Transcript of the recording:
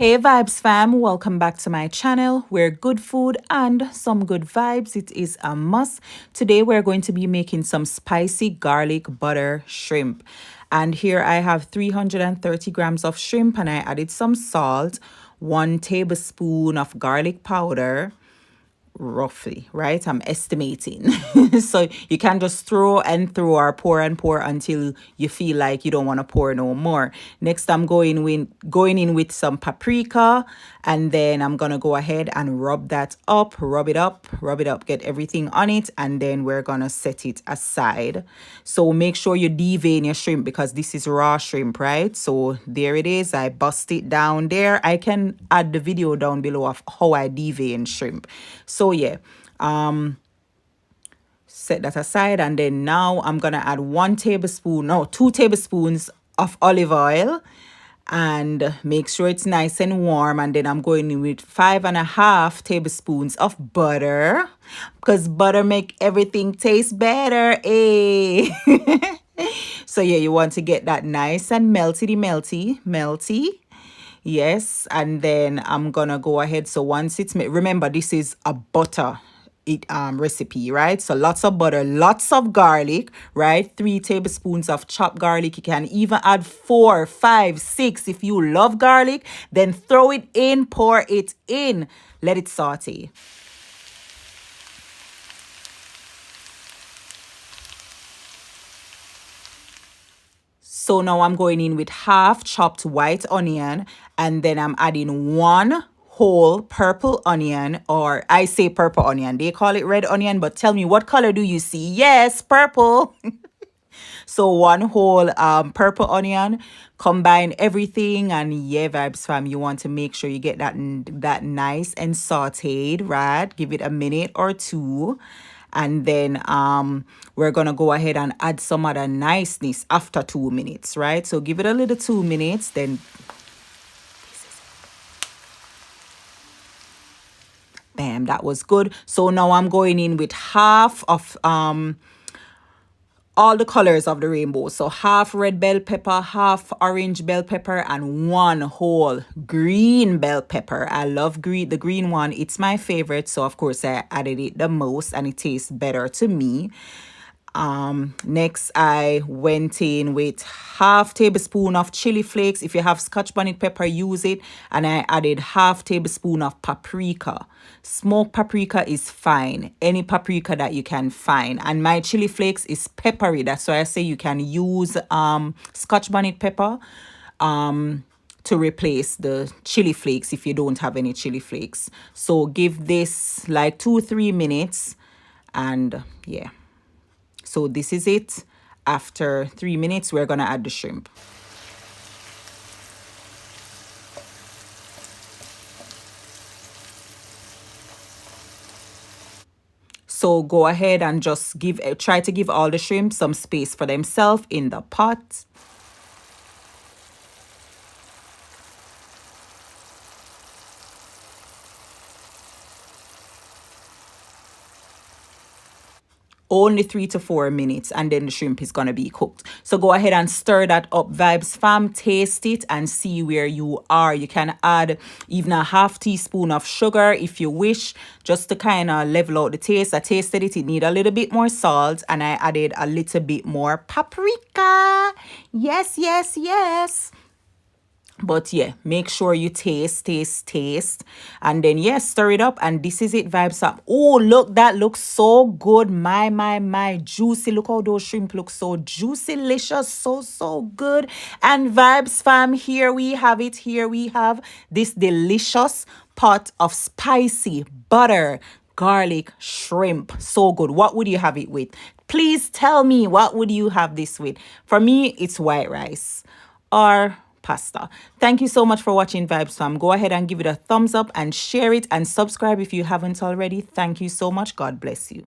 Hey Vibes fam, welcome back to my channel where good food and some good vibes, it is a must. Today we're going to be making some spicy garlic butter shrimp. And here I have 330 grams of shrimp and I added some salt, 1 tablespoon of garlic powder, roughly, right? I'm estimating. So you can just throw and throw or pour and pour until you feel like you don't want to pour no more. Next, I'm going in with some paprika, and then I'm gonna go ahead and rub that up, rub it up, get everything on it, and then we're gonna set it aside. So make sure you devein your shrimp because this is raw shrimp, right? So there it is. I bust it down there. I can add the video down below of how I devein shrimp. So yeah, set that aside, and then now I'm gonna add 2 tablespoons of olive oil, and make sure it's nice and warm. And then I'm going in with 5.5 tablespoons of butter, because butter make everything taste better. So yeah, you want to get that nice and melty. Yes, and then I'm gonna go ahead. So once it's made, remember this is a butter recipe, right? So lots of butter, lots of garlic, right? 3 tablespoons of chopped garlic. You can even add 4, 5, 6 if you love garlic. Then throw it in, pour it in, let it saute. So now I'm going in with half chopped white onion, and then I'm adding 1 whole purple onion, or I say purple onion. They call it red onion, but tell me, what color do you see? Yes, purple. So 1 whole purple onion, combine everything, and yeah, Vibes fam, you want to make sure you get that nice and sauteed, right? Give it a minute or two. And then we're gonna go ahead and add some other niceness after 2 minutes, right? So give it a little 2 minutes, then bam, that was good. So now I'm going in with half of all the colors of the rainbow. So half red bell pepper, half orange bell pepper, and 1 whole green bell pepper. I love the green one. It's my favorite. So of course I added it the most and it tastes better to me. Next I went in with half tablespoon of chili flakes. If you have scotch bonnet pepper, use it. And I added half tablespoon of paprika. Smoked paprika is fine, any paprika that you can find. And my chili flakes is peppery, that's why I say you can use scotch bonnet pepper to replace the chili flakes if you don't have any chili flakes. So give this like 2-3 minutes, and yeah. So this is it. After 3 minutes, we're gonna add the shrimp. So go ahead and just try to give all the shrimp some space for themselves in the pot. Only 3 to 4 minutes, and then the shrimp is gonna be cooked. So go ahead and stir that up, Vibes fam. Taste it and see where you are. You can add even a half teaspoon of sugar if you wish, just to kind of level out the taste. I tasted it, it need a little bit more salt, and I added a little bit more paprika. Yes. But yeah, make sure you taste, and then yeah, stir it up. And this is it, Vibes up. Oh, look, that looks so good. My juicy. Look how those shrimp look, so juicy, delicious, so good. And Vibes fam, here we have it. Here we have this delicious pot of spicy butter garlic shrimp. So good. What would you have it with? Please tell me, what would you have this with? For me, it's white rice or pasta. Thank you so much for watching, Vibes fam. Go ahead and give it a thumbs up and share it and subscribe if you haven't already. Thank you so much. God bless you.